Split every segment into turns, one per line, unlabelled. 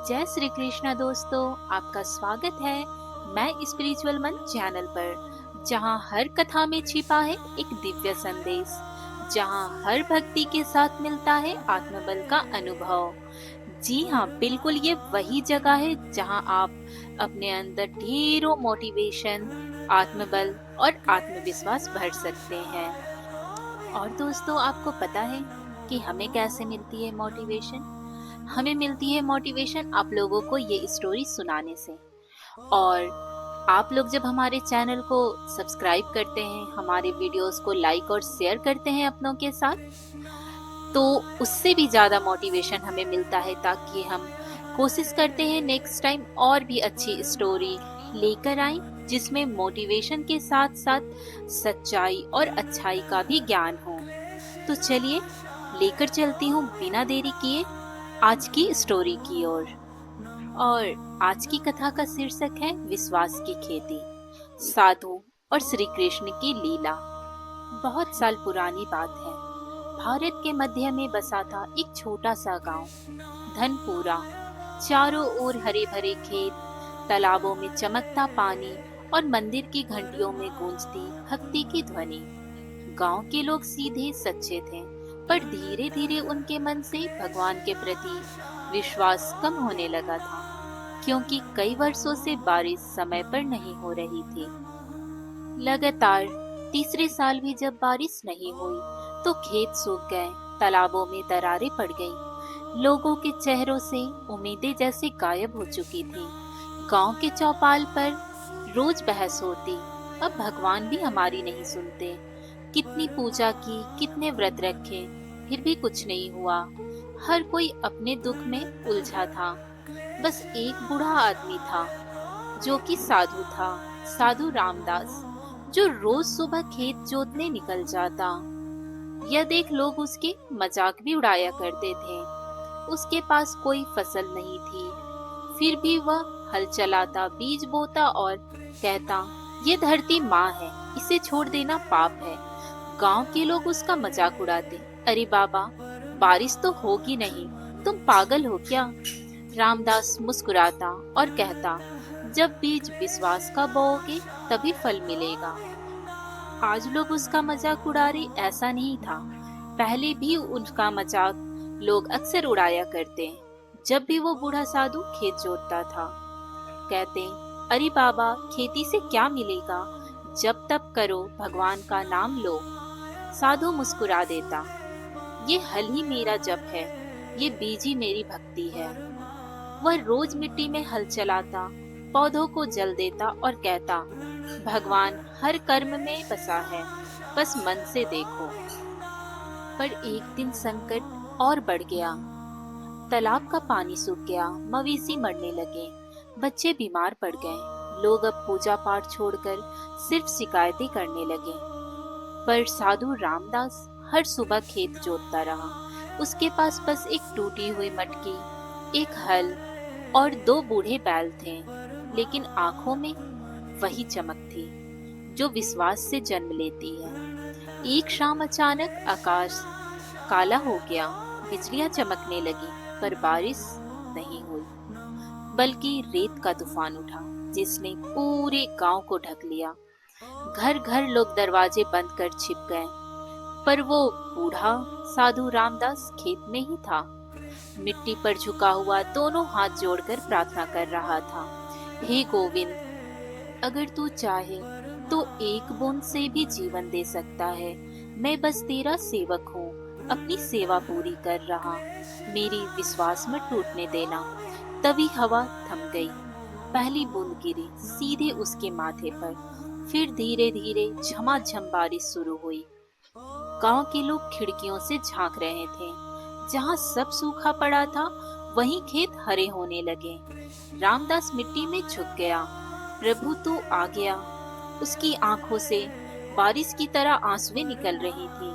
जय श्री कृष्ण दोस्तों, आपका स्वागत है। मैं स्पिरिचुअल मन चैनल पर, जहां हर कथा में छिपा है एक दिव्य संदेश, जहां हर भक्ति के साथ मिलता है आत्मबल का अनुभव। जी हाँ, बिल्कुल ये वही जगह है जहां आप अपने अंदर ढेरों मोटिवेशन, आत्मबल और आत्मविश्वास भर सकते हैं। और दोस्तों, आपको पता है कि हमें कैसे मिलती है मोटिवेशन? हमें मिलती है मोटिवेशन आप लोगों को ये स्टोरी सुनाने से। और आप लोग जब हमारे चैनल को सब्सक्राइब करते हैं, हमारे वीडियोस को लाइक और शेयर करते हैं अपनों के साथ, तो उससे भी ज्यादा मोटिवेशन हमें मिलता है, ताकि हम कोशिश करते हैं नेक्स्ट टाइम और भी अच्छी स्टोरी लेकर आए, जिसमें मोटिवेशन के साथ साथ सच्चाई और अच्छाई का भी ज्ञान हो। तो चलिए, लेकर चलती हूँ बिना देरी किए आज की स्टोरी की ओर। और आज की कथा का शीर्षक है विश्वास की खेती, साधु और श्री कृष्ण की लीला। बहुत साल पुरानी बात है। भारत के मध्य में बसा था एक छोटा सा गांव, धनपुरा। चारों ओर हरे भरे खेत, तालाबों में चमकता पानी और मंदिर की घंटियों में गूंजती भक्ति की ध्वनि। गांव के लोग सीधे सच्चे थे, पर धीरे धीरे उनके मन से भगवान के प्रति विश्वास कम होने लगा था, क्योंकि कई वर्षों से बारिश समय पर नहीं हो रही थी। लगातार तीसरे साल भी जब बारिश नहीं हुई, तो खेत सूख गए, तालाबों में दरारें पड़ गईं। लोगों के चेहरों से उम्मीदें जैसे गायब हो चुकी थी। गांव के चौपाल पर रोज बहस होती, अब भगवान भी हमारी नहीं सुनते। कितनी पूजा की, कितने व्रत रखे, फिर भी कुछ नहीं हुआ। हर कोई अपने दुख में उलझा था। बस एक बूढ़ा आदमी था, जो कि साधु था, साधु रामदास, जो रोज सुबह खेत जोतने निकल जाता। यह देख लोग उसके मजाक भी उड़ाया करते थे। उसके पास कोई फसल नहीं थी, फिर भी वह हल चलाता, बीज बोता और कहता, ये धरती माँ है, इसे छोड़ देना पाप है। गांव के लोग उसका मजाक उड़ाते, अरे बाबा, बारिश तो होगी नहीं, तुम पागल हो क्या? रामदास मुस्कुराता और कहता, जब बीज विश्वास का बोओगे तभी फल मिलेगा। आज लोग उसका मजाक उड़ा रहे, ऐसा नहीं था। पहले भी उसका मजाक लोग अक्सर उड़ाया करते, जब भी वो बूढ़ा साधु खेत जोतता था। कहते, अरे बाबा, खेती से क्या मिलेगा, जब तप करो, भगवान का नाम लो। साधु मुस्कुरा देता, ये हल ही मेरा जप है, ये बीज ही मेरी भक्ति है। वह रोज मिट्टी में हल चलाता, पौधों को जल देता और कहता, भगवान हर कर्म में बसा है, बस मन से देखो। पर एक दिन संकट और बढ़ गया। तालाब का पानी सूख गया, मवेशी मरने लगे, बच्चे बीमार पड़ गए। लोग अब पूजा पाठ छोड़कर सिर्फ शिकायतें करने लगे। पर साधु रामदास हर सुबह खेत जोतता रहा। उसके पास बस एक टूटी हुई मटकी, एक हल और दो बूढ़े बैल थे, लेकिन आंखों में वही चमक थी जो विश्वास से जन्म लेती है। एक शाम अचानक आकाश काला हो गया, बिजलियां चमकने लगी, पर बारिश नहीं हुई, बल्कि रेत का तूफान उठा, जिसने पूरे गांव को ढक लिया। घर घर लोग दरवाजे बंद कर छिप गए, पर वो बूढ़ा साधु रामदास खेत में ही था, मिट्टी पर झुका हुआ, दोनों हाथ जोड़कर प्रार्थना कर रहा था, हे गोविंद, अगर तू चाहे तो एक बूंद से भी जीवन दे सकता है। मैं बस तेरा सेवक हूँ, अपनी सेवा पूरी कर रहा, मेरी विश्वास में टूटने देना। तभी हवा थम गई, पहली बूंद गिरी सीधे उसके माथे पर, फिर धीरे धीरे झमाझम बारिश शुरू हुई। गांव के लोग खिड़कियों से झांक रहे थे, जहां सब सूखा पड़ा था वहीं खेत हरे होने लगे। रामदास मिट्टी में झुक गया, प्रभु तू आ गया। उसकी आंखों से बारिश की तरह आंसुएं निकल रही थी।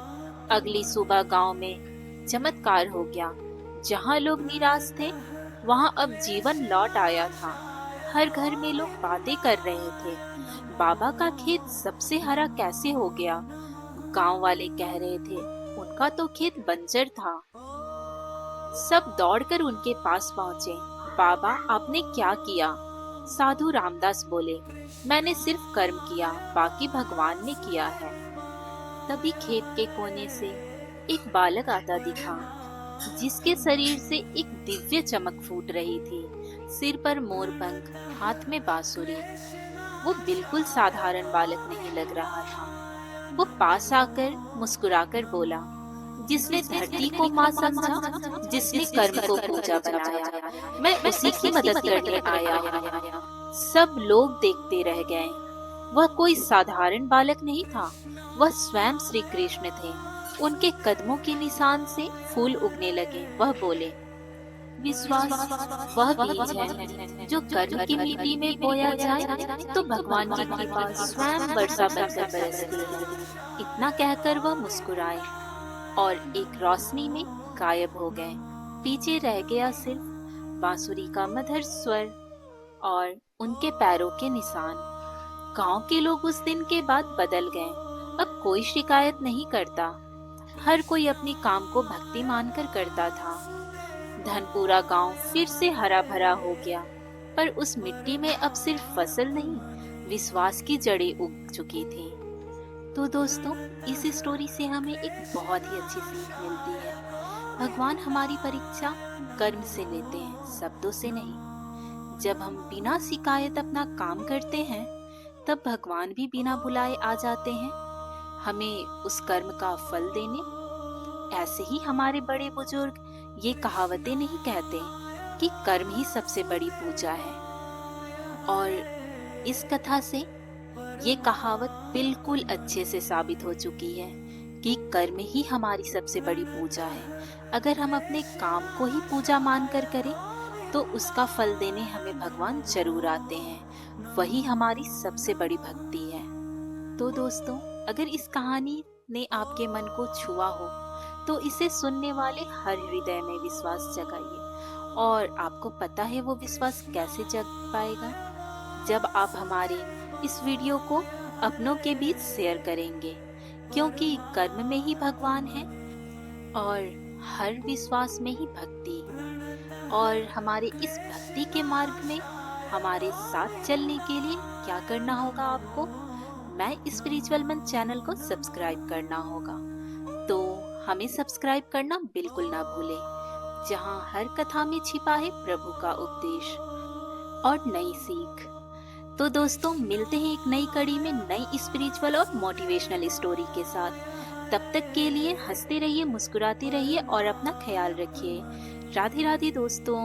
अगली सुबह गांव में चमत्कार हो गया। जहां लोग निराश थे, वहां अब जीवन लौट आया था। हर घर में लोग बातें कर रहे थे, बाबा का खेत सबसे हरा कैसे हो गया? गांव वाले कह रहे थे, उनका तो खेत बंजर था। सब दौड़कर उनके पास पहुंचे, बाबा आपने क्या किया? साधु रामदास बोले, मैंने सिर्फ कर्म किया, बाकी भगवान ने किया है। तभी खेत के कोने से एक बालक आता दिखा, जिसके शरीर से एक दिव्य चमक फूट रही थी। सिर पर मोरपंख, हाथ में बांसुरी। वो बिल्कुल साधारण बालक नहीं लग रहा था। वो पास आकर मुस्कुराकर बोला, जिसने धरती को माँ समझा, जिसने कर्म को पूजा बनाया, मैं उसी की मदद करने आया हूँ। सब लोग देखते रह गए। वह कोई साधारण बालक नहीं था, वह स्वयं श्री कृष्ण थे। उनके कदमों के निशान से फूल उगने लगे। वह बोले, विश्वास वह बीज है जो कर्म की मिट्टी में बोया जाए तो भगवान की कृपा स्वयं वर्षा बनकर बरसती है। इतना कहकर वह मुस्कुराए और एक रोशनी में गायब हो गए। पीछे रह गया सिर्फ बांसुरी का मधुर स्वर और उनके पैरों के निशान। गांव के लोग उस दिन के बाद बदल गए। अब कोई शिकायत नहीं करता। हर कोई अपने काम को भक्ति मानकर करता था। धनपुरा गांव फिर से हरा भरा हो गया, पर उस मिट्टी में अब सिर्फ फसल नहीं, विश्वास की जड़ें उग चुकी थी। तो दोस्तों, इस स्टोरी से हमें एक बहुत ही अच्छी सीख मिलती है। भगवान हमारी परीक्षा कर्म से लेते हैं, शब्दों से नहीं। जब हम बिना शिकायत अपना काम करते हैं, तब भगवान भी बिना बुलाए आ जाते हैं, हमें उस कर्म का फल देने। ऐसे ही हमारे बड़े बुजुर्ग ये कहावतें नहीं कहते कि कर्म ही सबसे बड़ी पूजा है। और इस कथा से ये कहावत बिल्कुल अच्छे से साबित हो चुकी है कि कर्म ही हमारी सबसे बड़ी पूजा है। अगर हम अपने काम को ही पूजा मानकर करें तो उसका फल देने हमें भगवान जरूर आते हैं। वही हमारी सबसे बड़ी भक्ति है। तो दोस्तों, अगर इस कहानी ने आपके मन को छुआ हो तो इसे सुनने वाले हर हृदय में विश्वास जगाइए। और आपको पता है वो विश्वास कैसे जग पाएगा? जब आप हमारे इस वीडियो को अपनों के बीच शेयर करेंगे, क्योंकि कर्म में ही भगवान है और हर विश्वास में ही भक्ति। और हमारे इस भक्ति के मार्ग में हमारे साथ चलने के लिए क्या करना होगा आपको? मैं स्पिरिचुअल मन चैनल को सब्सक्राइब करना होगा। तो हमें सब्सक्राइब करना बिल्कुल ना भूलें, जहां हर कथा में छिपा है प्रभु का उपदेश और नई सीख। तो दोस्तों, मिलते हैं एक नई कड़ी में नई स्पिरिचुअल और मोटिवेशनल स्टोरी के साथ। तब तक के लिए हंसते रहिए, मुस्कुराते रहिए और अपना ख्याल रखिए। राधे राधे दोस्तों।